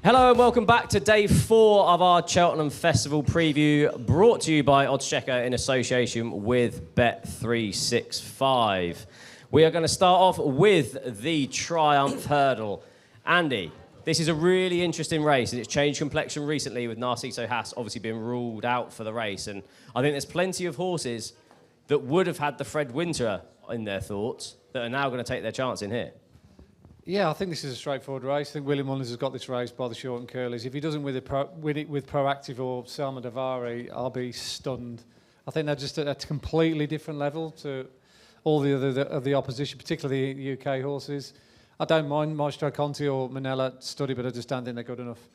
Hello and welcome back to day 4 of our Cheltenham Festival preview, brought to you by oddschecker in association with Bet365. We are going to start off with the Triumph Hurdle. Andy, this is a really interesting race, and it's changed complexion recently with Narciso Haas obviously being ruled out for the race. And I think there's plenty of horses that would have had the Fred Winter in their thoughts that are now going to take their chance in here. Yeah, I think this is a straightforward race. I think William Mullins has got this race by the short and curlies. If he doesn't win it with Proactive or Selma Davari, I'll be stunned. I think they're just at a completely different level to all the other of the opposition, particularly the UK horses. I don't mind Maestro Conti or Manella Study, but I just don't think they're good enough.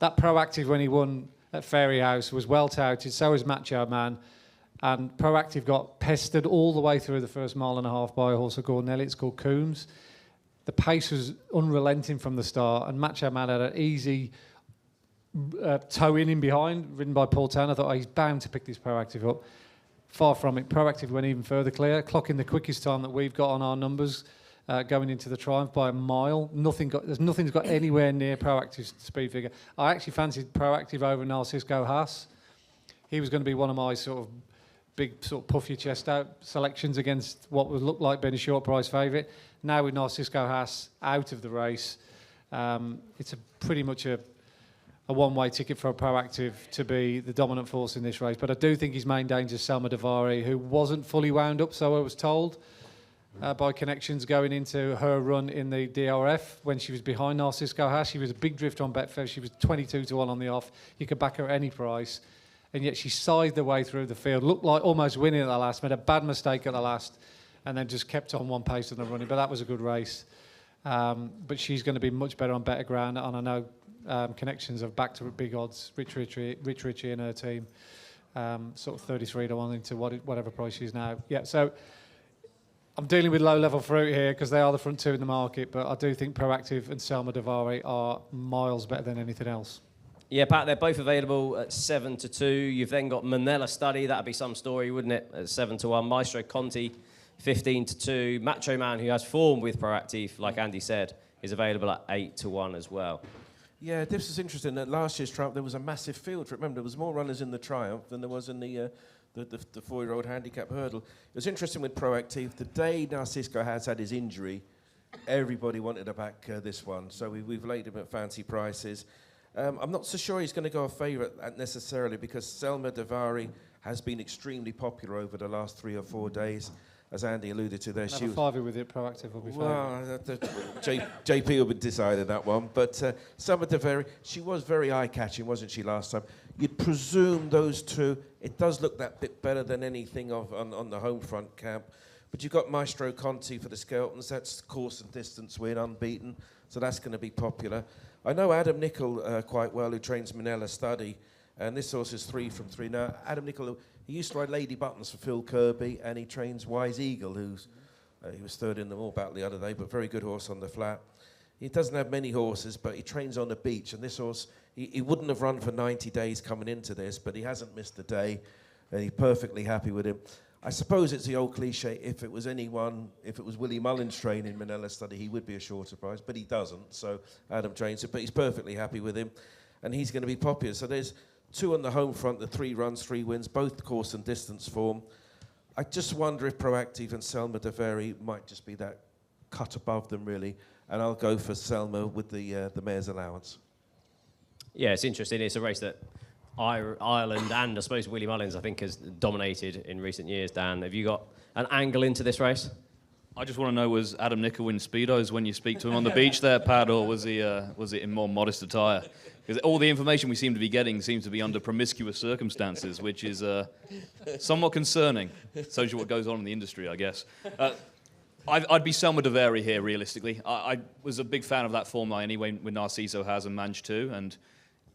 That Proactive, when he won at Fairy House, was well touted. So was Macho Man. And Proactive got pestered all the way through the first mile and a half by a horse of Gordon Elliott's called Coombs. The pace was unrelenting from the start, and Macho Man had an easy toe in behind, ridden by Paul Town. I thought, he's bound to pick this Proactive up. Far from it. Proactive went even further clear, clocking the quickest time that we've got on our numbers going into the Triumph by a mile. Nothing's got anywhere near Proactive's speed figure. I actually fancied Proactive over Narciso Haas. He was going to be one of my sort of big sort of puff your chest out selections against what would look like being a short price favourite. Now with Narciso Haas out of the race, it's pretty much a one-way ticket for a Proactive to be the dominant force in this race. But I do think his main danger is Selma Davari, who wasn't fully wound up, so I was told, by connections going into her run in the DRF when she was behind Narciso Haas. She was a big drift on Betfair. She was 22-1 on the off. You could back her at any price. And yet she scythed her way through the field, looked like almost winning at the last, made a bad mistake at the last, and then just kept on one pace in the running. But that was a good race. But she's going to be much better on better ground, and I know connections have backed to big odds. Rich Richie and her team, sort of 33-1 into whatever price she's now. Yeah, so I'm dealing with low-level fruit here because they are the front two in the market, but I do think Proactive and Selma Davari are miles better than anything else. Yeah, Pat, they're both available at 7-2. You've then got Manella Study. That'd be some story, wouldn't it? At 7-1. Maestro Conti, 15-2. Macho Man, who has form with Proactive, like Andy said, is available at 8-1 as well. Yeah, this is interesting. At last year's Triumph, there was a massive field. Remember, there was more runners in the Triumph than there was in the 4-year-old handicap hurdle. It was interesting with Proactive. The day Narciso Haas had his injury, everybody wanted to back this one. So we've laid him at fancy prices. I'm not so sure he's going to go a favourite necessarily because Selma Davari has been extremely popular over the last 3 or 4 days, as Andy alluded to there. She was fiver with it. Proactive will be favourite. Well, JP will be deciding that one. But Selma Davari, she was very eye-catching, wasn't she, last time? You'd presume those two. It does look that bit better than anything on the home front camp. But you've got Maestro Conti for the Skeltons. That's course and distance win, unbeaten. So that's going to be popular. I know Adam Nicol quite well, who trains Manella Study, and this horse is 3 from 3. Now, Adam Nicol, he used to ride Lady Buttons for Phil Kirby, and he trains Wise Eagle, who's he was third in the All Battle the other day, but very good horse on the flat. He doesn't have many horses, but he trains on the beach, and this horse, he wouldn't have run for 90 days coming into this, but he hasn't missed a day, and he's perfectly happy with him. I suppose it's the old cliche, if it was Willie Mullins training Manella Study, he would be a shorter price, but he doesn't, so Adam trains it, but he's perfectly happy with him, and he's going to be popular. So there's 2 on the home front, the 3 runs, 3 wins, both course and distance form. I just wonder if Proactive and Selma Davari might just be that cut above them, really, and I'll go for Selma with the mare's allowance. Yeah, it's interesting. It's a race that Ireland and I suppose Willie Mullins, I think, has dominated in recent years. Dan, have you got an angle into this race? I just want to know, was Adam Nicol in Speedos when you speak to him on the beach there, Pat, or was it in more modest attire? Because all the information we seem to be getting seems to be under promiscuous circumstances, which is somewhat concerning. So what goes on in the industry, I guess. I'd be Selma Davari here, realistically. I was a big fan of that form line anyway with Narciso Haas and Manch 2, and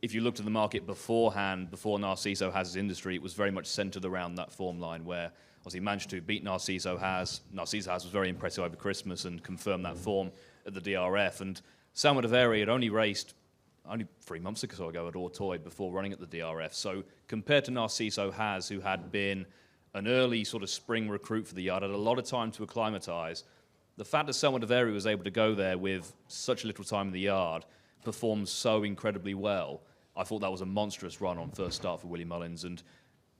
if you looked at the market beforehand, before Narciso Haas' industry, it was very much centred around that form line where obviously managed to beat Narciso Haas. Narciso Haas was very impressive over Christmas and confirmed that form at the DRF. And Selma Davari had only raced 3 months or so ago at Auteuil before running at the DRF. So compared to Narciso Haas, who had been an early sort of spring recruit for the yard, had a lot of time to acclimatise, the fact that Selma Davari was able to go there with such little time in the yard performs so incredibly well. I thought that was a monstrous run on first start for Willie Mullins, and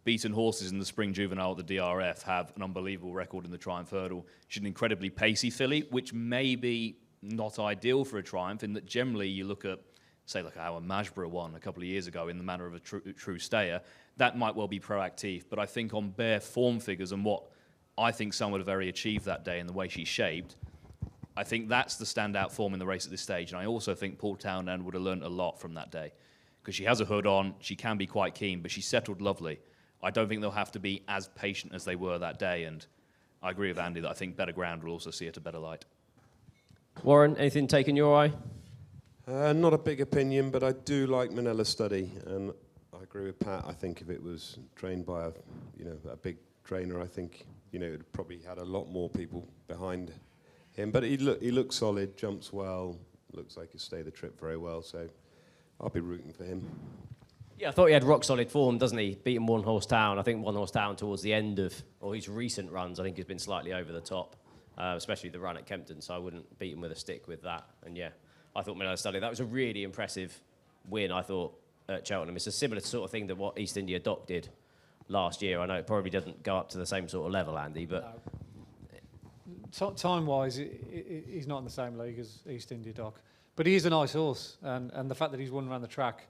beaten horses in the Spring Juvenile at the DRF have an unbelievable record in the Triumph Hurdle. She's an incredibly pacey filly, which may be not ideal for a Triumph, in that generally you look at, say, like how a Majborough won a couple of years ago in the manner of a true stayer. That might well be proactive, but I think on bare form figures and what I think Summer Very achieved that day and the way she's shaped, I think that's the standout form in the race at this stage. And I also think Paul Townend would have learnt a lot from that day, because she has a hood on, she can be quite keen, but she settled lovely. I don't think they'll have to be as patient as they were that day, and I agree with Andy that I think better ground will also see it a better light. Warren, anything taking your eye? Not a big opinion, but I do like Manila Study, and I agree with Pat. I think if it was trained by a big trainer, I think it would probably had a lot more people behind him. But he looks solid, jumps well, looks like he'll stay the trip very well. So I'll be rooting for him. Yeah, I thought he had rock solid form, doesn't he? Beating One Horse Town. I think One Horse Town towards the end of, or his recent runs, I think has been slightly over the top, especially the run at Kempton. So I wouldn't beat him with a stick with that. And yeah, I thought Manila Study, that was a really impressive win, I thought, at Cheltenham. It's a similar sort of thing to what East India Doc did last year. I know it probably doesn't go up to the same sort of level, Andy, but... No. Time-wise, he's not in the same league as East India Doc. But he is a nice horse, and the fact that he's won around the track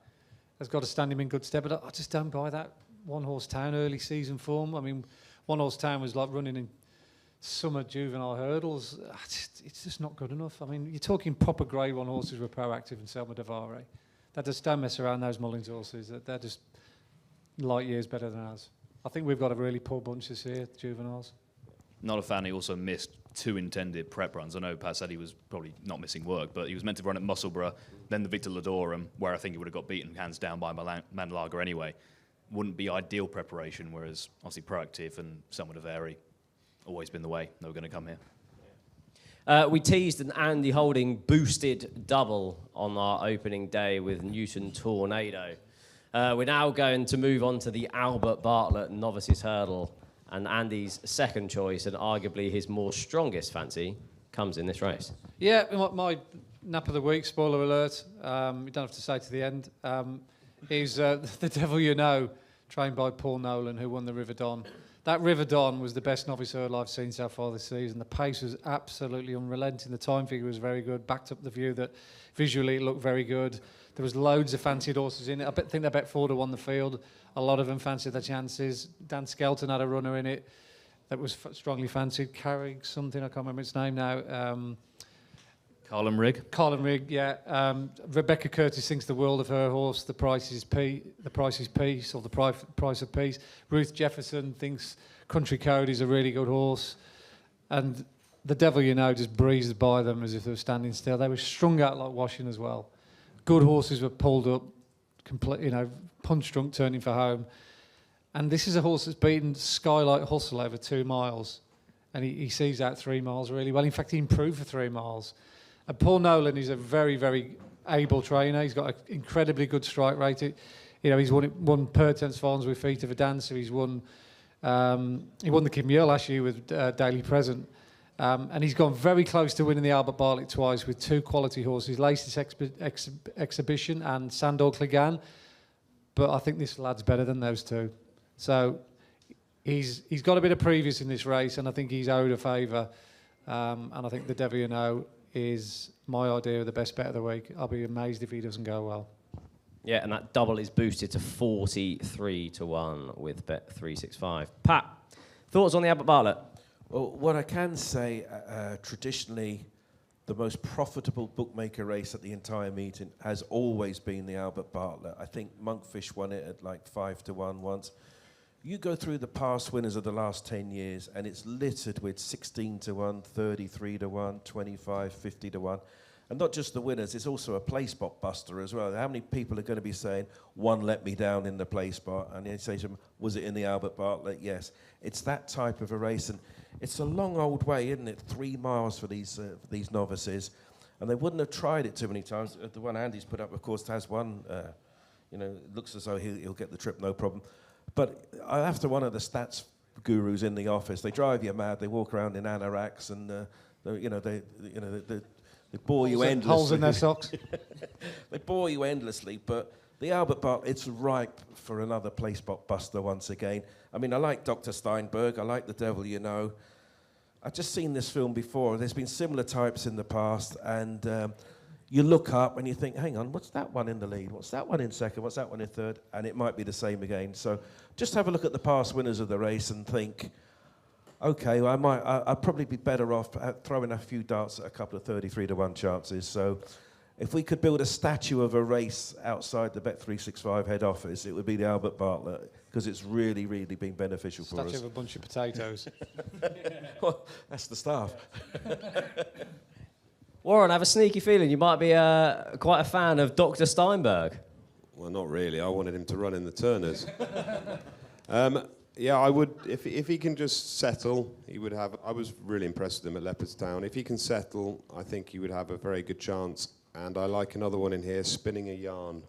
has got to stand him in good stead. But I just don't buy that One Horse Town early season form. I mean, One Horse Town was like running in summer juvenile hurdles. It's just not good enough. I mean, you're talking proper grade one horses with Proactive and Selma Davari. That just don't mess around, those Mullins horses. They're just light years better than ours. I think we've got a really poor bunch this year, juveniles. Not a fan. He also missed 2 intended prep runs. I know Pat said he was probably not missing work, but he was meant to run at Musselburgh, then the Victor Ladorum, where I think he would have got beaten hands down by Manlager anyway. Wouldn't be ideal preparation, whereas obviously Proactive and Selma Davari always been the way they were going to come here. We teased an Andy Holding boosted double on our opening day with Newton Tornado. We're now going to move on to the Albert Bartlett Novices Hurdle, and Andy's second choice, and arguably his more strongest fancy, comes in this race. Yeah, my nap of the week, spoiler alert, you don't have to say to the end, is The Devil You Know, trained by Paul Nolan, who won the River Don. That River Don was the best novice hurdle I've seen so far this season. The pace was absolutely unrelenting. The time figure was very good, backed up the view that visually it looked very good. There was loads of fancied horses in it. I think they bet 4 to 1 the field. A lot of them fancied their chances. Dan Skelton had a runner in it that was strongly fancied. Carrick something, I can't remember its name now. Carlin Rigg. Carlin Rigg, yeah. Rebecca Curtis thinks the world of her horse. The price is Peace, or the price of Peace. Ruth Jefferson thinks Country Code is a really good horse. And The Devil You Know just breezed by them as if they were standing still. They were strung out like washing as well. Good horses were pulled up, punch drunk, turning for home. And this is a horse that's beaten Skylight Hustle over 2 miles. And he sees out 3 miles really well. In fact, he improved for 3 miles. And Paul Nolan is a very, very able trainer. He's got an incredibly good strike rate. He's won Pertense Farms with Feet of a Dancer. He won the Kim Muir last year with Daily Present. And he's gone very close to winning the Albert Bartlett twice with 2 quality horses, Lacey's Exhibition and Sandor Clegane. But I think this lad's better than those 2. So he's got a bit of previous in this race, and I think he's owed a favour. And I think The Devil You Know is my idea of the best bet of the week. I'll be amazed if he doesn't go well. Yeah, and that double is boosted to 43 to 1 with Bet 365. Pat, thoughts on the Albert Bartlett? Well, what I can say, traditionally, the most profitable bookmaker race at the entire meeting has always been the Albert Bartlett. I think Monkfish won it at like 5 to 1 once. You go through the past winners of the last 10 years, and it's littered with 16 to 1, 33 to 1, 25, 50 to 1. And not just the winners, it's also a play spot buster as well. How many people are going to be saying, 1 let me down in the play spot? And they say to them, was it in the Albert Bartlett? Yes. It's that type of a race. And it's a long old way, isn't it? 3 miles for these novices. And they wouldn't have tried it too many times. The one Andy's put up, of course, has one, it looks as though he'll get the trip, no problem. But after one of the stats gurus in the office, they drive you mad. They walk around in anoraks and, They bore you endlessly. Holes in their socks. They bore you endlessly, but the Albert Bartlett, it's ripe for another place buster once again. I mean, I like Dr. Steinberg. I like The Devil You Know. I've just seen this film before. There's been similar types in the past, and you look up and you think, hang on, what's that one in the lead? What's that one in second? What's that one in third? And it might be the same again. So just have a look at the past winners of the race and think, okay, well, I'd probably be better off throwing a few darts at a couple of 33-1 chances. So if we could build a statue of a race outside the Bet365 head office, it would be the Albert Bartlett, because it's really, really been beneficial for us. Statue of a bunch of potatoes. Well, that's the staff. Warren, I have a sneaky feeling you might be quite a fan of Dr. Steinberg. Well, not really. I wanted him to run in the Turners. Yeah, I would. If he can just settle, he would have. I was really impressed with him at Leopardstown. If he can settle, I think he would have a very good chance. And I like another one in here, Spinning a Yarn.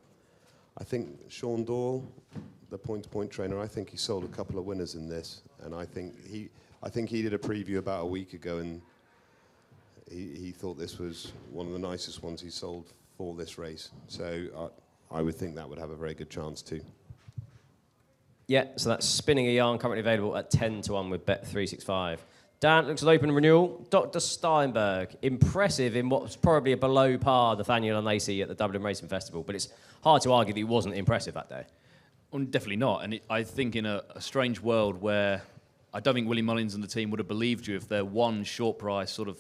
I think Sean Doyle, the point-to-point trainer, I think he sold a couple of winners in this, and I think he did a preview about a week ago, and he thought this was one of the nicest ones he sold for this race. So I would think that would have a very good chance too. Yeah, so that's Spinning a Yarn, currently available at 10-1 with Bet365. Dan, looks like open renewal. Dr. Steinberg, impressive in what's probably a below par Nathaniel and Lacey at the Dublin Racing Festival, but it's hard to argue that he wasn't impressive that day. Well, definitely not. And I think in a strange world where I don't think Willie Mullins and the team would have believed you if their one short price sort of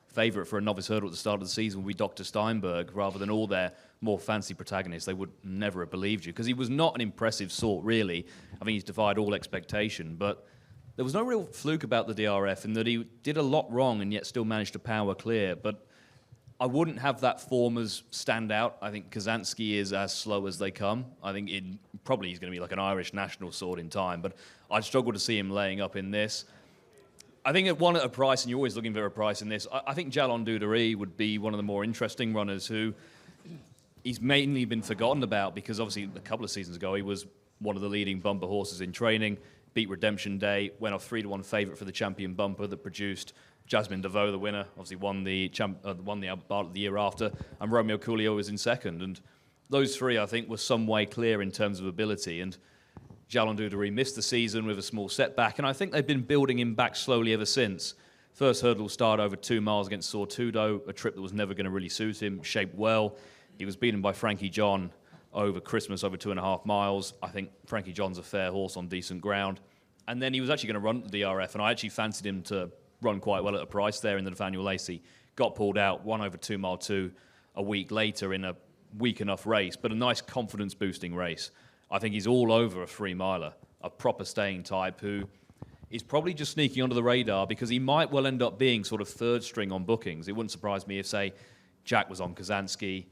favourite for a novice hurdle at the start of the season would be Dr. Steinberg rather than all their more fancy protagonists. They would never have believed you because he was not an impressive sort, really. I think he's defied all expectation, but there was no real fluke about the DRF in that he did a lot wrong and yet still managed to power clear. But I wouldn't have that form as stand out. I think Kazansky is as slow as they come. I think probably he's going to be like an Irish national sort in time, but I'd struggle to see him laying up in this. I think at a price, and you're always looking for a price in this, I think Jalon Dudery would be one of the more interesting runners who he's mainly been forgotten about because obviously a couple of seasons ago he was one of the leading bumper horses in training, beat Redemption Day, went off 3-1 favourite for the champion bumper that produced Jasmine DeVoe, the winner, obviously won the Albert Bartlett the year after, and Romeo Coolio was in second. And those three, I think, were some way clear in terms of ability. And Jalon Dudery missed the season with a small setback, and I think they've been building him back slowly ever since. First hurdle start over 2 miles against Sortudo, a trip that was never going to really suit him, shaped well. He was beaten by Frankie John over Christmas over 2.5 miles. I think Frankie John's a fair horse on decent ground. And then he was actually going to run the DRF, and I actually fancied him to run quite well at a price there in the Nathaniel Lacey. Got pulled out, won over 2 mile 2 a week later in a weak enough race, but a nice confidence-boosting race. I think he's all over a 3-miler, a proper staying type who is probably just sneaking under the radar because he might well end up being sort of third string on bookings. It wouldn't surprise me if, say, Jack was on Kazansky,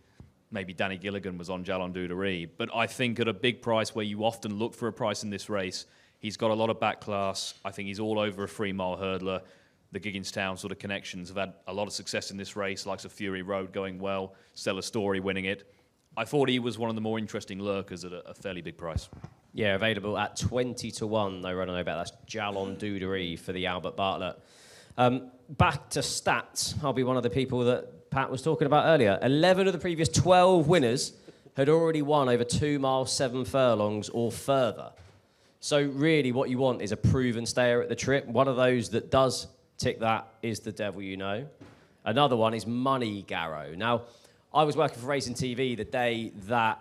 maybe Danny Gilligan was on Jalon Dudery. But I think at a big price where you often look for a price in this race, he's got a lot of back class. I think he's all over a 3-mile hurdler. The Gigginstown sort of connections have had a lot of success in this race, likes of Fury Road going well, Stella Story winning it. I thought he was one of the more interesting lurkers at a fairly big price. Yeah, available at 20-1. No run, no bet. That's Jalon Dudery for the Albert Bartlett. Back to stats. I'll be one of the people that Pat was talking about earlier. 11 of the previous 12 winners had already won over 2 miles, 7 furlongs or further. So really what you want is a proven stayer at the trip. One of those that does tick that is The Devil You Know. Another one is Money Garrow. Now, I was working for Racing TV the day that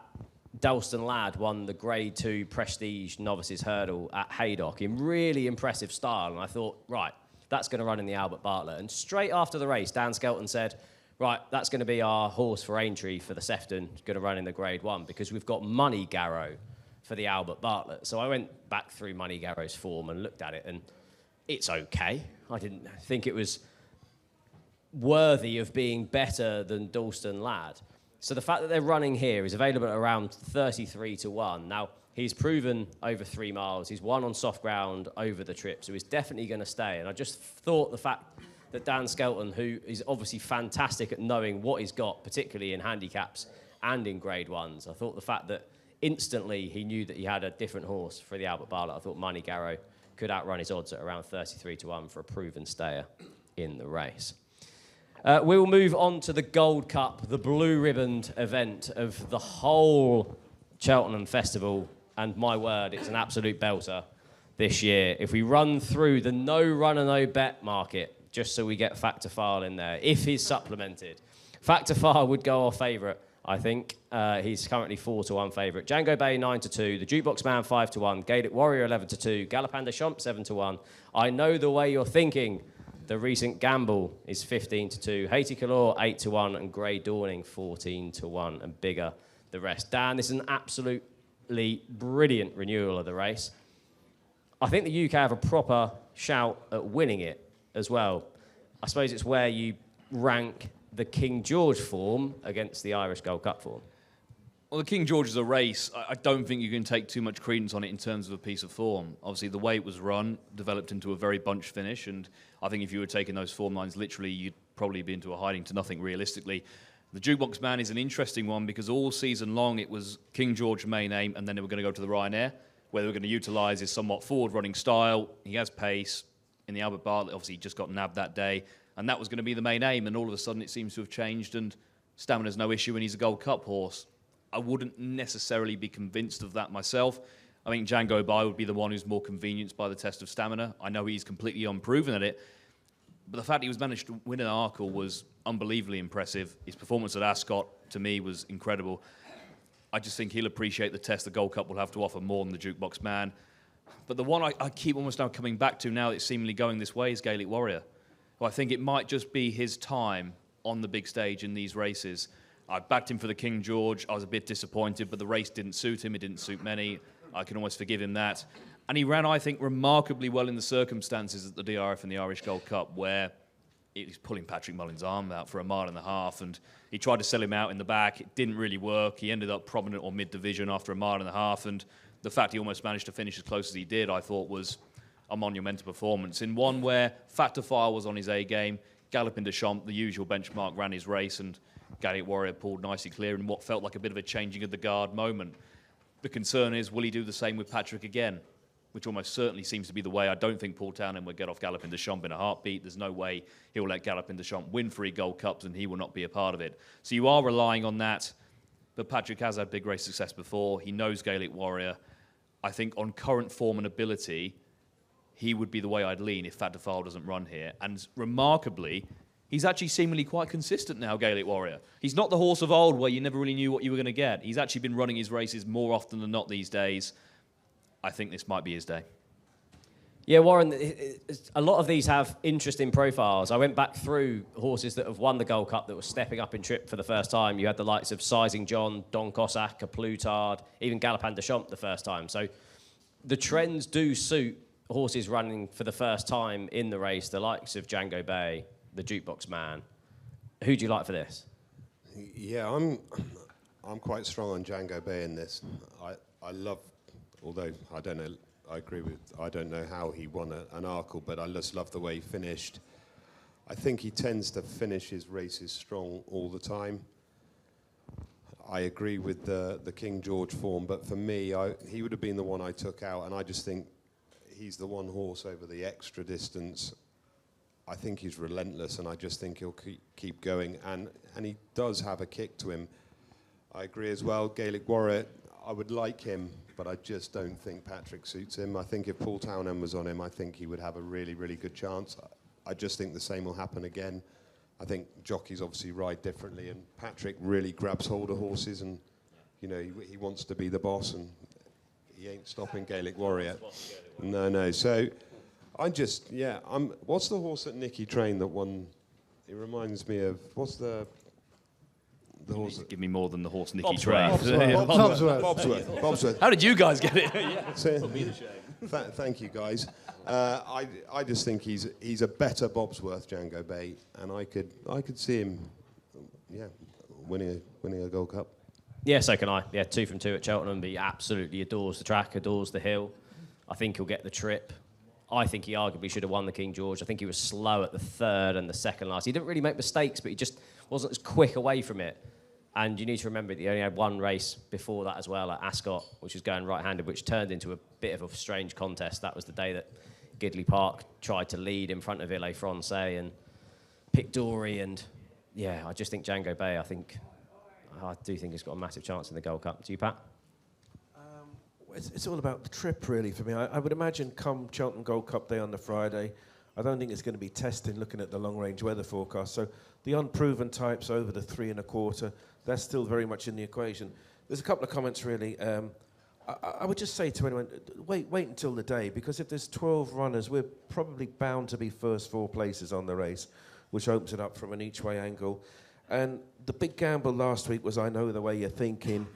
Dalston Ladd won the Grade 2 Prestige Novices Hurdle at Haydock in really impressive style. And I thought, right, that's going to run in the Albert Bartlett. And straight after the race, Dan Skelton said, right, that's going to be our horse for Aintree for the Sefton, going to run in the Grade 1 because we've got Money Garrow for the Albert Bartlett. So I went back through Money Garrow's form and looked at it, and it's okay. I didn't think it was worthy of being better than Dalston Ladd. So the fact that they're running here is available at around 33-1. Now, he's proven over 3 miles. He's won on soft ground over the trip, so he's definitely going to stay. And I just thought the fact that Dan Skelton, who is obviously fantastic at knowing what he's got, particularly in handicaps and in Grade 1s, I thought the fact that instantly he knew that he had a different horse for the Albert Bartlett, I thought Money Garrow could outrun his odds at around 33-1 for a proven stayer in the race. We will move on to the Gold Cup, the blue-ribboned event of the whole Cheltenham Festival. And my word, it's an absolute belter this year. If we run through the no runner, no bet market, just so we get Factor File in there, if he's supplemented, Factor File would go off favourite, I think. He's currently 4-1 favourite. Django Bay 9-2, the Jukebox Man 5-1, Gaelic Warrior 11-2, Galopin Des Champs 7-1. I know the way you're thinking. The recent gamble is 15-2, Haiti Calor 8-1, and Grey Dawning 14-1, and bigger the rest. Dan, this is an absolutely brilliant renewal of the race. I think the UK have a proper shout at winning it as well. I suppose it's where you rank the King George form against the Irish Gold Cup form. Well, the King George is a race. I don't think you can take too much credence on it in terms of a piece of form. Obviously, the way it was run developed into a very bunched finish, and I think if you were taking those form lines literally, you'd probably be into a hiding to nothing realistically. The Jukebox Man is an interesting one because all season long it was King George main aim, and then they were going to go to the Ryanair, where they were going to utilise his somewhat forward-running style. He has pace. In the Albert Bartlett, obviously, he just got nabbed that day, and that was going to be the main aim, and all of a sudden it seems to have changed, and stamina's no issue, and he's a Gold Cup horse. I wouldn't necessarily be convinced of that myself. I think Django Bay would be the one who's more convenienced by the test of stamina. I know he's completely unproven at it, but the fact he was managed to win an Arkle was unbelievably impressive. His performance at Ascot, to me, was incredible. I just think he'll appreciate the test the Gold Cup will have to offer more than the Jukebox Man. But the one I keep almost now coming back to now that it's seemingly going this way is Gaelic Warrior. Well, I think it might just be his time on the big stage in these races. I backed him for the King George. I was a bit disappointed, but the race didn't suit him. It didn't suit many. I can almost forgive him that. And he ran, I think, remarkably well in the circumstances at the DRF and the Irish Gold Cup, where he was pulling Patrick Mullins' arm out for 1.5 miles, and he tried to sell him out in the back. It didn't really work. He ended up prominent or mid-division after 1.5 miles, and the fact he almost managed to finish as close as he did, I thought, was a monumental performance. In one where Factor File was on his A game, Galopin Des Champs, the usual benchmark, ran his race, and Gaelic Warrior pulled nicely clear in what felt like a bit of a changing of the guard moment. The concern is, will he do the same with Patrick again? Which almost certainly seems to be the way. I don't think Paul Townend would get off Galopin Des Champs in a heartbeat. There's no way he'll let Galopin Des Champs win 3 Gold Cups, and he will not be a part of it. So you are relying on that. But Patrick has had big race success before. He knows Gaelic Warrior. I think on current form and ability, he would be the way I'd lean if Factor File doesn't run here. And remarkably, he's actually seemingly quite consistent now, Gaelic Warrior. He's not the horse of old where you never really knew what you were going to get. He's actually been running his races more often than not these days. I think this might be his day. Yeah, Warren, a lot of these have interesting profiles. I went back through horses that have won the Gold Cup that were stepping up in trip for the first time. You had the likes of Sizing John, Don Cossack, a Plutard, even Galopin Des Champs the first time. So the trends do suit horses running for the first time in the race, the likes of Django Bay, the Jukebox Man. Who do you like for this? Yeah, I'm quite strong on Django Bay in this. I love, although I don't know, I agree with, I don't know how he won an Arkle, but I just love the way he finished. I think he tends to finish his races strong all the time. I agree with the King George form, but for me, he would have been the one I took out, and I just think he's the one horse over the extra distance. I think he's relentless, and I just think he'll keep going, and he does have a kick to him. I agree as well, Gaelic Warrior, I would like him, but I just don't think Patrick suits him. I think if Paul Townend was on him, I think he would have a really, really good chance. I just think the same will happen again. I think jockeys obviously ride differently, and Patrick really grabs hold of horses, and you know he wants to be the boss, and he ain't stopping Gaelic Warrior. No. So what's the horse that Nicky trained that won? It reminds me of what's the horse? Give me more than the horse Nicky Bobsworth. trained. Bobsworth. How did you guys get it? Thank you, guys. I just think he's a better Bobsworth, Django Bay, and I could see him, winning a Gold Cup. Yeah, so can I. Yeah, 2 from 2 at Cheltenham. He absolutely adores the track, adores the hill. I think he'll get the trip. I think he arguably should have won the King George. I think he was slow at the third and the second last. He didn't really make mistakes, but he just wasn't as quick away from it. And you need to remember that he only had one race before that as well at Ascot, which was going right-handed, which turned into a bit of a strange contest. That was the day that Gidley Park tried to lead in front of Ile Francais, and Pic D'Orhy and yeah, I just think Django Bay, I do think he's got a massive chance in the Gold Cup. Do you, Pat? It's all about the trip, really, for me. I would imagine come Cheltenham Gold Cup Day on the Friday, I don't think it's going to be testing looking at the long-range weather forecast. So the unproven types over the 3 1/4, that's still very much in the equation. There's a couple of comments, really. I would just say to anyone, wait until the day, because if there's 12 runners, we're probably bound to be first 4 places on the race, which opens it up from an each-way angle. And the big gamble last week was, I know the way you're thinking.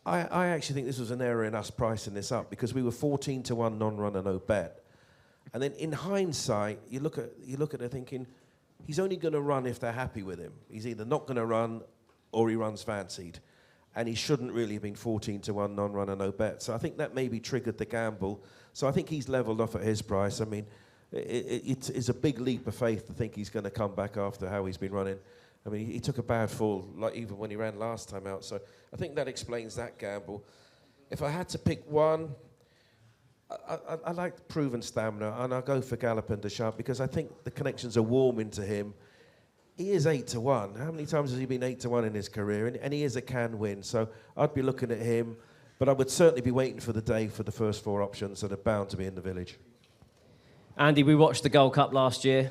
I actually think this was an error in us pricing this up, because we were 14 to 1 non-runner, no bet. And then in hindsight, you look at it thinking, he's only going to run if they're happy with him. He's either not going to run or he runs fancied. And he shouldn't really have been 14 to 1 non-runner, no bet. So I think that maybe triggered the gamble. So I think he's levelled off at his price. I mean, it's a big leap of faith to think he's going to come back after how he's been running. I mean, he took a bad fall, like even when he ran last time out. So I think that explains that gamble. If I had to pick one, I like proven stamina, and I'll go for Galopin de Champ, because I think the connections are warming to him. He is 8 to 1. How many times has he been 8 to 1 in his career? And he is a can win. So I'd be looking at him, but I would certainly be waiting for the day for the first 4 options that are bound to be in the village. Andy, we watched the Gold Cup last year,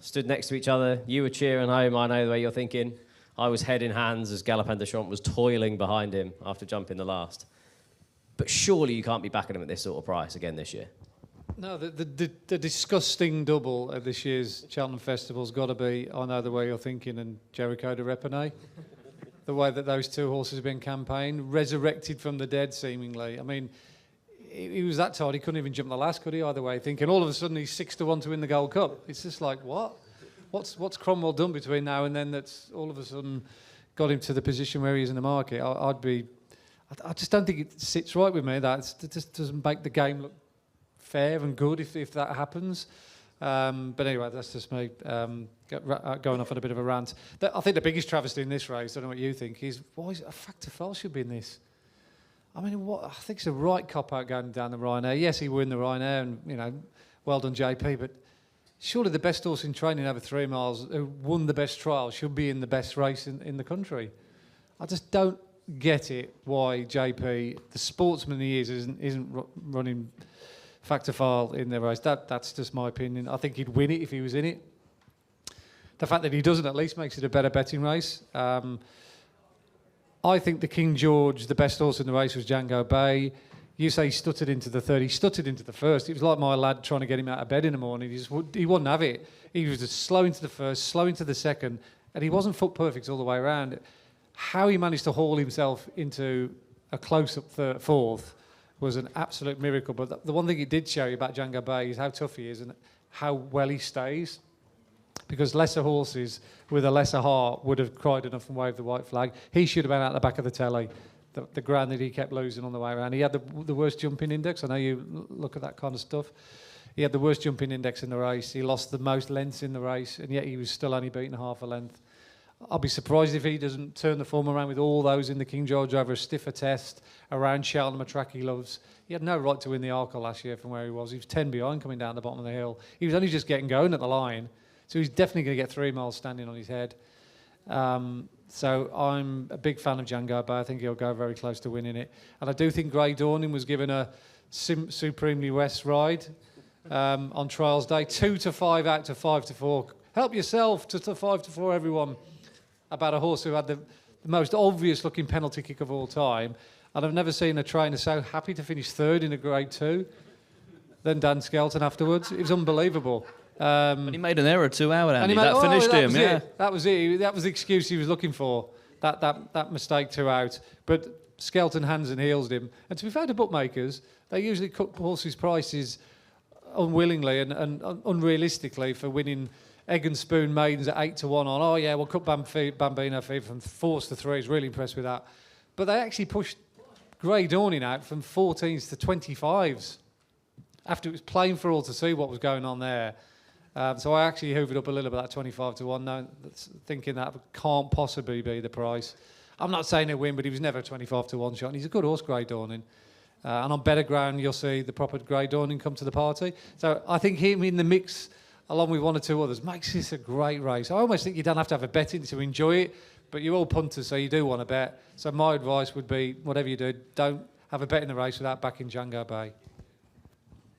stood next to each other. You were cheering home, I know the way you're thinking. I was head in hands as Galopin de Champ was toiling behind him after jumping the last. But surely you can't be backing him at this sort of price again this year. No, the disgusting double at this year's Cheltenham Festival's got to be I Know the Way You're Thinking and Jericho de Repenay. The way that those 2 horses have been campaigned, resurrected from the dead, seemingly. I mean, he was that tired, he couldn't even jump the last, could he, either way, thinking all of a sudden he's 6 to 1 to win the Gold Cup. It's just like, what? What's Cromwell done between now and then that's all of a sudden got him to the position where he is in the market? I just don't think it sits right with me. That it just doesn't make the game look fair and good if that happens. But anyway, that's just me going off on a bit of a rant. I think the biggest travesty in this race, I don't know what you think, is why is a Factor Foul should be in this? I mean, I think it's a right cop-out going down the Ryanair. Yes, he won the Ryanair, and, well done, JP, but surely the best horse in training over 3 miles who won the best trial should be in the best race in the country. I just don't get it why JP, the sportsman he is, isn't running Factor Foul in the race. That's just my opinion. I think he'd win it if he was in it. The fact that he doesn't at least makes it a better betting race. I think the King George, the best horse in the race, was Django Bay. You say he stuttered into the third. He stuttered into the first. It was like my lad trying to get him out of bed in the morning. He wouldn't have it. He was just slow into the first, slow into the second, and he wasn't foot perfect all the way around. How he managed to haul himself into a close-up fourth was an absolute miracle. But the one thing it did show you about Django Bay is how tough he is and how well he stays. Because lesser horses with a lesser heart would have cried enough and waved the white flag. He should have been out the back of the telly. The ground that he kept losing on the way around. He had the worst jumping index. I know you look at that kind of stuff. He had the worst jumping index in the race. He lost the most lengths in the race, and yet he was still only beaten half a length. I'll be surprised if he doesn't turn the form around with all those in the King George over a stiffer test around Cheltenham, a track he loves. He had no right to win the Arkle last year from where he was. He was 10 behind coming down the bottom of the hill. He was only just getting going at the line, so he's definitely going to get 3 miles standing on his head. So I'm a big fan of Django Bay. I think he'll go very close to winning it. And I do think Grey Dawning was given a supremely West ride on trials day. 2 to 5 out to 5 to 4. Help yourself to 5 to 4, everyone. About a horse who had the most obvious looking penalty kick of all time. And I've never seen a trainer so happy to finish third in a Grade 2 than Dan Skelton afterwards. It was unbelievable. But he made an error 2 hours, Andy. That finished him, yeah. That was it. That was the excuse he was looking for. That mistake 2 out. But Skelton hands and heels him. And to be fair to bookmakers, they usually cut horses' prices unwillingly and unrealistically for winning Egg and Spoon maidens at 8 to 1 on. Oh yeah, we'll cut Bambino Fee from 4s to 3s. Really impressed with that. But they actually pushed Grey Dawning out from 14s to 25s after it was plain for all to see what was going on there. So I actually hoovered up a little bit that 25 to 1, thinking that can't possibly be the price. I'm not saying he'll win, but he was never a 25 to 1 shot. And he's a good horse, Grey Dawning. And on better ground, you'll see the proper Grey Dawning come to the party. So I think him in the mix along with one or two others, makes this a great race. I almost think you don't have to have a bet in to enjoy it, but you're all punters, so you do want to bet. So my advice would be, whatever you do, don't have a bet in the race without backing Django Bay.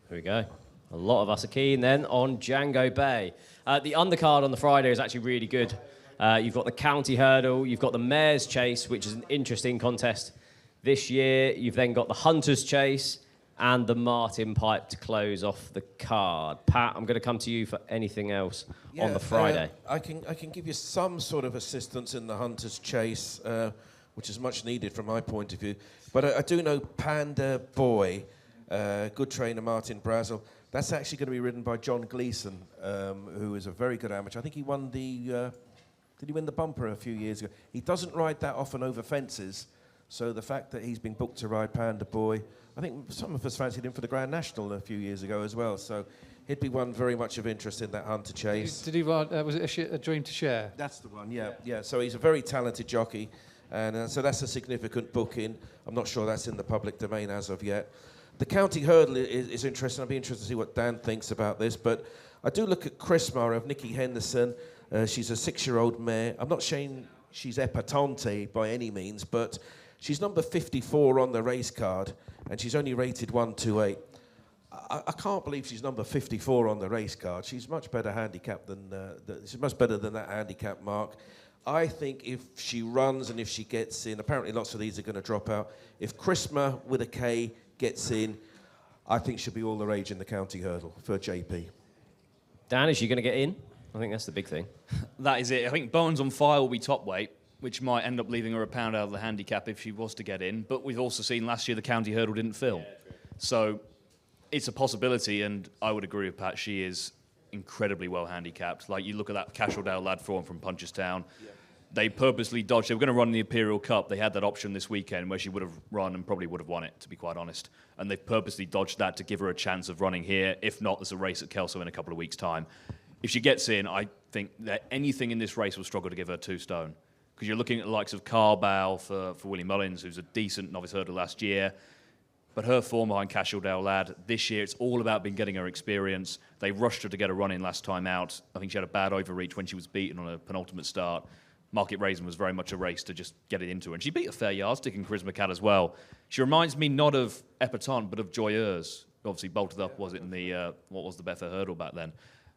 There we go. A lot of us are keen then on Django Bay. The undercard on the Friday is actually really good. You've got the County Hurdle, you've got the Mayor's Chase, which is an interesting contest this year. You've then got the Hunter's Chase and the Martin Pipe to close off the card. Pat, I'm going to come to you for anything else on the Friday. I can give you some sort of assistance in the Hunter's Chase, which is much needed from my point of view. But I do know Panda Boy, good trainer Martin Brazel. That's actually going to be ridden by John Gleeson, who is a very good amateur. I think he won the... did he win the bumper a few years ago? He doesn't ride that often over fences, so the fact that he's been booked to ride Panda Boy, I think some of us fancied him for the Grand National a few years ago as well, so he'd be one very much of interest in that Hunter Chase. Did he ride, was it a Dream to Share? That's the one, yeah. So he's a very talented jockey, and so that's a significant booking. I'm not sure that's in the public domain as of yet. The County Hurdle is interesting. I'd be interested to see what Dan thinks about this, but I do look at Chrisma of Nikki Henderson. She's a 6-year-old mare. I'm not saying she's epatante by any means, but she's number 54 on the race card, and she's only rated 128. I can't believe she's number 54 on the race card. She's much better handicap than she's much better than that handicap mark. I think if she runs and if she gets in, apparently lots of these are going to drop out. If Chrisma with a K gets in, I think she'll be all the rage in the County Hurdle for JP. Dan, is she going to get in? I think that's the big thing. That is it. I think Bowen's on Fire will be top weight, which might end up leaving her a pound out of the handicap if she was to get in. But we've also seen last year the County Hurdle didn't fill. Yeah, so it's a possibility, and I would agree with Pat. She is incredibly well handicapped. Like, you look at that Cashel lad form from Punchestown. Yeah. They purposely dodged. They were going to run the Imperial Cup. They had that option this weekend where she would have run and probably would have won it, to be quite honest. And they've purposely dodged that to give her a chance of running here. If not, there's a race at Kelso in a couple of weeks' time. If she gets in, I think that anything in this race will struggle to give her 2 stone. Because you're looking at the likes of Carbow for Willie Mullins, who's a decent novice hurdler last year. But her form behind Cashel lad, this year it's all about getting her experience. They rushed her to get a run in last time out. I think she had a bad overreach when she was beaten on a penultimate start. Market Raisin was very much a race to just get it into her. And she beat a fair yardstick in Charisma Cat as well. She reminds me not of Epatante, but of Joyeuse. Obviously bolted up, was it, in the, what was the Betfair Hurdle back then?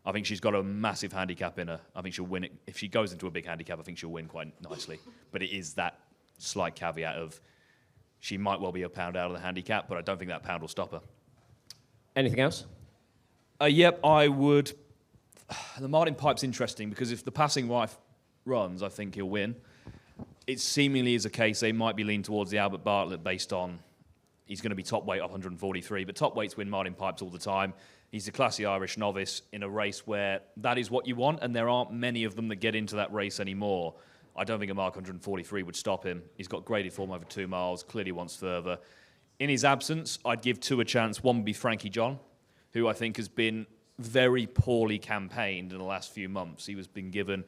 I think she's got a massive handicap in her. I think she'll win it. If she goes into a big handicap, I think she'll win quite nicely. But it is that slight caveat of she might well be a pound out of the handicap, but I don't think that pound will stop her. Anything else? Yep, I would. The Martin Pipe's interesting because if the Passing Wife runs, I think he'll win. It seemingly is a case they might be leaning towards the Albert Bartlett based on he's going to be top weight up 143, but top weights win Martin Pipes all the time. He's a classy Irish novice in a race where that is what you want, and there aren't many of them that get into that race anymore. I don't think a mark 143 would stop him. He's got graded form over 2 miles, clearly wants further. In his absence, I'd give 2 a chance. One would be Frankie John, who I think has been very poorly campaigned in the last few months. He was been given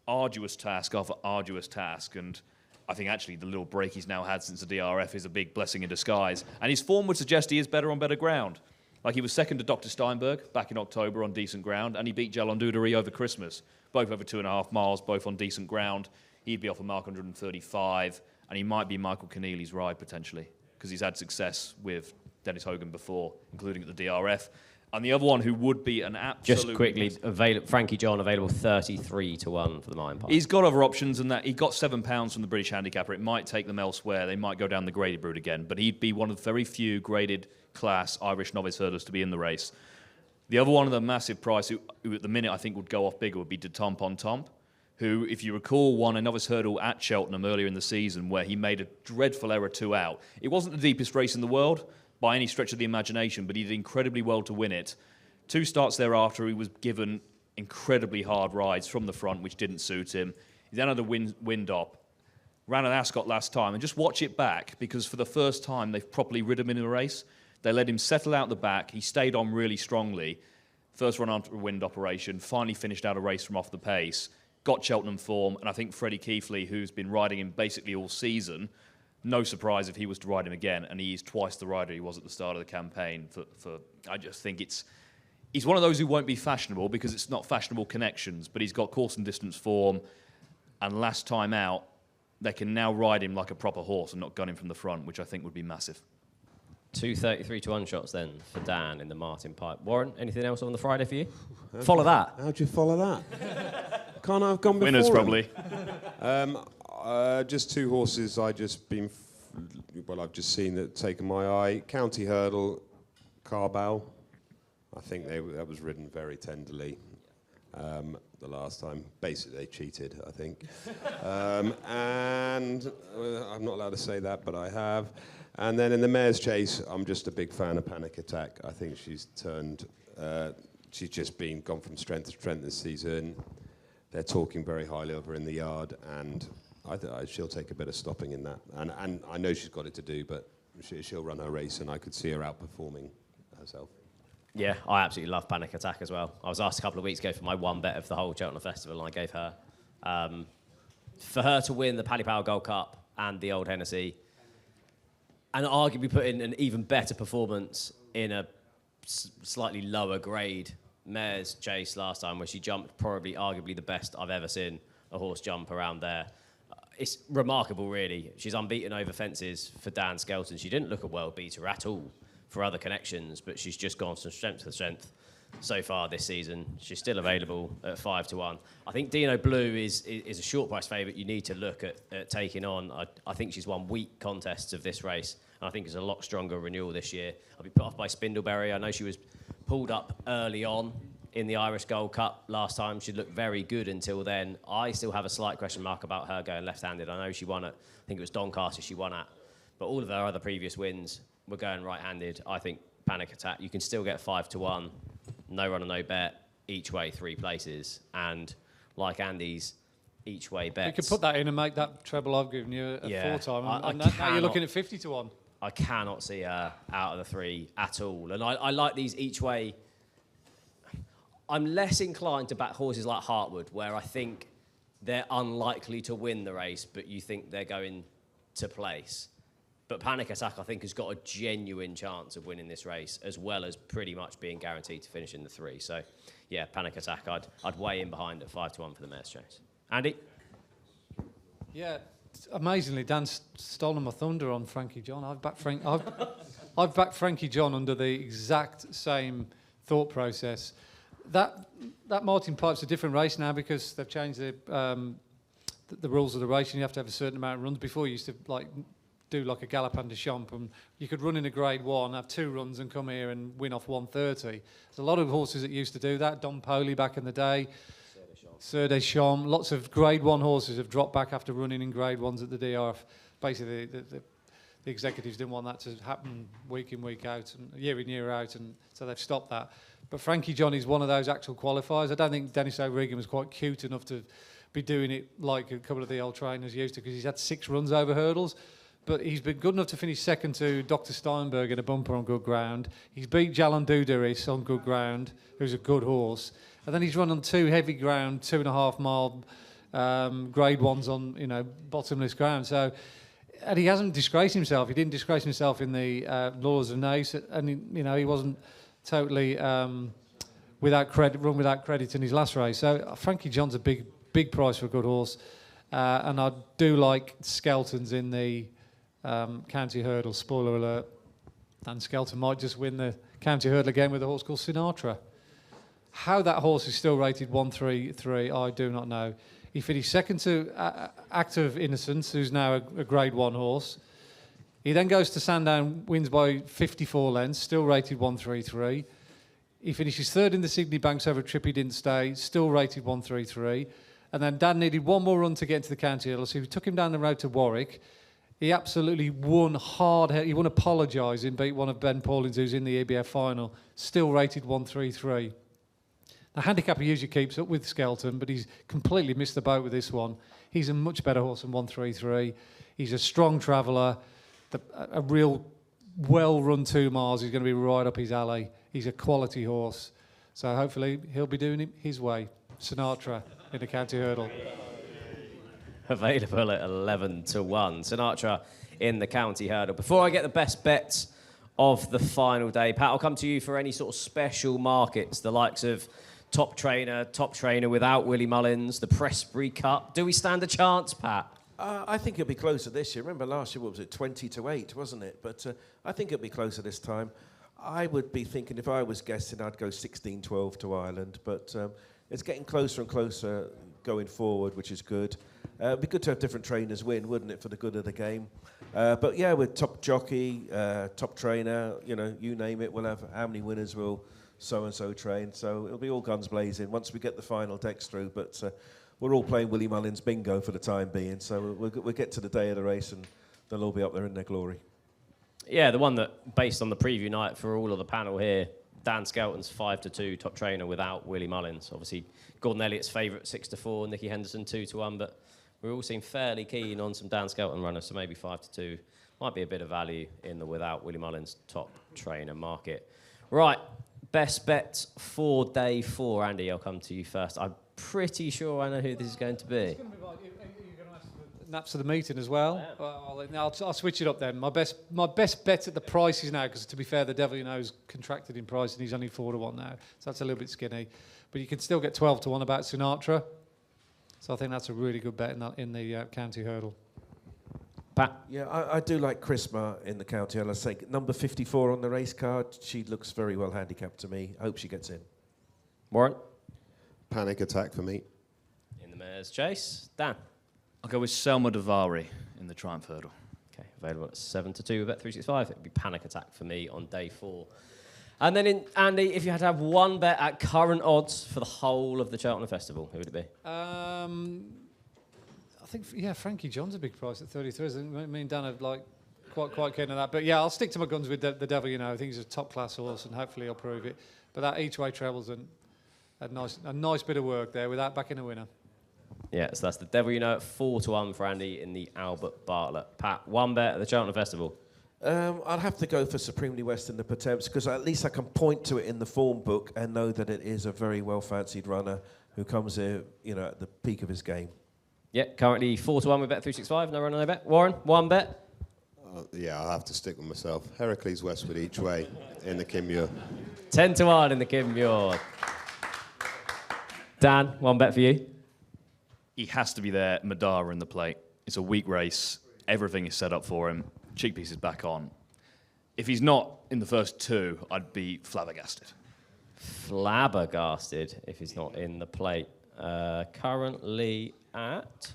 arduous task after arduous task, and I think actually the little break he's now had since the DRF is a big blessing in disguise. And his form would suggest he is better on better ground. Like, he was second to Dr. Steinberg back in October on decent ground, and he beat Jalon Dudery over Christmas, both over 2.5 miles, both on decent ground. He'd be off a mark 135, and he might be Michael Keneally's ride potentially, because he's had success with Dennis Hogan before, including at the DRF. And the other one who would be an absolute... Just quickly, Frankie John available 33 to 1 for the Martin Pipe. He's got other options, and that he got £7 from the British handicapper. It might take them elsewhere. They might go down the graded route again, but he'd be one of the very few graded class Irish novice hurdlers to be in the race. The other one of the massive price, who at the minute I think would go off bigger, would be De Tomp on Tomp, who, if you recall, won a novice hurdle at Cheltenham earlier in the season where he made a dreadful error 2 out. It wasn't the deepest race in the world by any stretch of the imagination, but he did incredibly well to win it. 2 starts thereafter, he was given incredibly hard rides from the front, which didn't suit him. He then had a wind up, ran at Ascot last time, and just watch it back, because for the first time they've properly rid him in a race. They let him settle out the back. He stayed on really strongly. First run after a wind operation, finally finished out a race from off the pace, got Cheltenham form, and I think Freddie Keithley, who's been riding him basically all season, no surprise if he was to ride him again, and he is twice the rider he was at the start of the campaign. I just think he's one of those who won't be fashionable because it's not fashionable connections, but he's got course and distance form, and last time out, they can now ride him like a proper horse and not gun him from the front, which I think would be massive. 233 to 1 shots then for Dan in the Martin Pipe. Warren, anything else on the Friday for you? Follow that. How'd you follow that? Can't I have gone before Winners, him? probably. Just two horses I've just seen that taken my eye. County Hurdle, Carbell. I think that was ridden very tenderly the last time. Basically, they cheated, I think. And I'm not allowed to say that, but I have. And then in the Mare's Chase, I'm just a big fan of Panic Attack. I think she's she's just gone from strength to strength this season. They're talking very highly of her in the yard, and she'll take a bit of stopping in that. And I know she's got it to do, but she'll run her race, and I could see her outperforming herself. Yeah, I absolutely love Panic Attack as well. I was asked a couple of weeks ago for my one bet of the whole Cheltenham Festival, and I gave her. For her to win the Paddy Power Gold Cup and the Old Hennessy, and arguably put in an even better performance in a slightly lower grade Mare's Chase last time, where she jumped probably arguably the best I've ever seen a horse jump around there. It's remarkable, really. She's unbeaten over fences for Dan Skelton. She didn't look a world beater at all for other connections, but she's just gone from strength to strength so far this season. She's still available at 5 to 1. I think Dino Blue is a short price favourite you need to look at taking on. I think she's won weak contests of this race, and I think it's a lot stronger renewal this year. I'll be put off by Spindleberry. I know she was pulled up early on in the Irish Gold Cup last time. She looked very good until then. I still have a slight question mark about her going left-handed. I know she won at, I think it was Doncaster she won at, but all of her other previous wins were going right-handed. I think Panic Attack, you can still get 5 to 1. No run and no bet, each way 3 places. And like Andy's, each way bets. You could put that in and make that treble I've given you a 4-time. And now you're looking at 50 to 1. I cannot see her out of the 3 at all. And I like these each way. I'm less inclined to back horses like Hartwood, where I think they're unlikely to win the race, but you think they're going to place. But Panic Attack, I think, has got a genuine chance of winning this race, as well as pretty much being guaranteed to finish in the 3. So, yeah, Panic Attack, I'd weigh in behind at 5 to 1 for the Mare's Chase. Andy? Yeah, amazingly, Dan's stolen my thunder on Frankie John. I've backed Frankie John under the exact same thought process. That Martin Pipe's a different race now because they've changed the rules of the race, and you have to have a certain amount of runs. Before you used to do like a Galopin de Champ, and you could run in a grade 1, have 2 runs and come here and win off 130. There's a lot of horses that used to do that. Don Poli back in the day, Sir Deschamps. Lots of grade 1 horses have dropped back after running in grade 1s at the DRF. Basically, the executives didn't want that to happen week in, week out, and year in, year out, and so they've stopped that. But Frankie John is one of those actual qualifiers. I don't think Dennis O'Regan was quite cute enough to be doing it like a couple of the old trainers used to, because he's had 6 runs over hurdles. But he's been good enough to finish second to Dr. Steinberg in a bumper on good ground. He's beat Jalan Duderis on good ground, who's a good horse. And then he's run on 2 heavy ground, 2.5 mile grade 1s on, bottomless ground. So, and he hasn't disgraced himself. He didn't disgrace himself in the Laws of Nace, and he wasn't totally without credit in his last race. So Frankie John's a big price for a good horse, and I do like Skelton's in the County Hurdle. Spoiler alert: Dan Skelton might just win the County Hurdle again with a horse called Sinatra. How that horse is still rated 133, I do not know. He finished second to Act of Innocence, who's now a grade 1 horse. He then goes to Sandown, wins by 54 lengths, still rated 133. He finishes third in the Sydney Banks over a trip he didn't stay, still rated 133. And then Dan needed one more run to get into the County Hurdle, so he took him down the road to Warwick. He absolutely won hard. He won apologising, beat one of Ben Paulins, who's in the EBF final, still rated 133. The handicapper usually keeps up with Skelton, but he's completely missed the boat with this one. He's a much better horse than 133. He's a strong traveller, a real well-run 2 miles. He's going to be right up his alley. He's a quality horse. So hopefully he'll be doing it his way. Sinatra in the County Hurdle. Available at 11 to 1. Sinatra in the County Hurdle. Before I get the best bets of the final day. Pat, I'll come to you for any sort of special markets, the likes of top trainer without Willie Mullins, the Pressbury Cup. Do we stand a chance, Pat? I think it'll be closer this year. Remember last year, what was it, 20-8, wasn't it? But I think it'll be closer this time. I would be thinking, if I was guessing, I'd go 16-12 to Ireland. But it's getting closer and closer going forward, which is good. It'd be good to have different trainers win, wouldn't it, for the good of the game? But yeah, with top jockey, top trainer, you name it, we'll have how many winners will so-and-so train. So it'll be all guns blazing once we get the final decks through. But we're all playing Willie Mullins bingo for the time being. So we'll get to the day of the race and they'll all be up there in their glory. Yeah, the one that, based on the preview night for all of the panel here, Dan Skelton's 5-2 top trainer without Willie Mullins. Obviously, Gordon Elliott's favourite 6-4, Nicky Henderson 2-1, but we all seem fairly keen on some Dan Skelton runners, so maybe 5-2 might be a bit of value in the without Willie Mullins top trainer market. Right, best bets for day 4. Andy, I'll come to you first. I'm pretty sure I know who this is going to be. It's going to be like, you're going to ask for the naps of the meeting as well. I'll switch it up then. My best bet at the prices now, because to be fair, the Devil You Know is contracted in price and he's only 4-1 now, so that's a little bit skinny. But you can still get 12-1 about Sinatra. So I think that's a really good bet in the county hurdle. Pat? Yeah, I do like Chrisma in the county hurdle. I say number 54 on the race card. She looks very well handicapped to me. I hope she gets in. Warren? Panic Attack for me. In the mare's chase. Dan? I'll go with Selma Davari in the Triumph Hurdle. Okay, available at 7-2 with Bet365. It would be Panic Attack for me on day 4. And then, Andy, if you had to have one bet at current odds for the whole of the Cheltenham Festival, who would it be? I think, Frankie John's a big price at 33. Isn't it? Me and Dan are quite keen on that. But yeah, I'll stick to my guns with the Devil You Know. I think he's a top class horse, and hopefully he'll prove it. But that each way trebles a nice bit of work there without backing a winner. Yeah, so that's the Devil You Know at 4-1 for Andy in the Albert Bartlett. Pat, one bet at the Cheltenham Festival. I'll have to go for Supremely West in the Pertemps because at least I can point to it in the form book and know that it is a very well fancied runner who comes here, at the peak of his game. Yeah, currently 4-1 with Bet365. No run, no bet. Warren, one bet. I'll have to stick with myself. Heracles Westwood each way in the Kinmure. 10-1 in the Kinmure. Dan, one bet for you. He has to be there, Madara in the plate. It's a weak race. Everything is set up for him. Cheekpiece is back on. If he's not in the first 2, I'd be flabbergasted. Flabbergasted if he's not in the plate. Currently at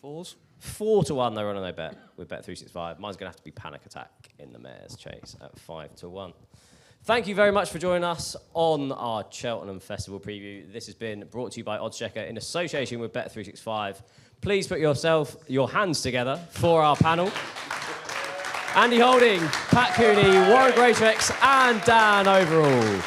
4-1, no run and no bet with Bet365. Mine's going to have to be Panic Attack in the mare's chase at 5-1. Thank you very much for joining us on our Cheltenham Festival preview. This has been brought to you by oddschecker in association with Bet365. Please put your hands together for our panel. Andy Holding, Pat Cooney, Warren Greatrex, and Dan Overall.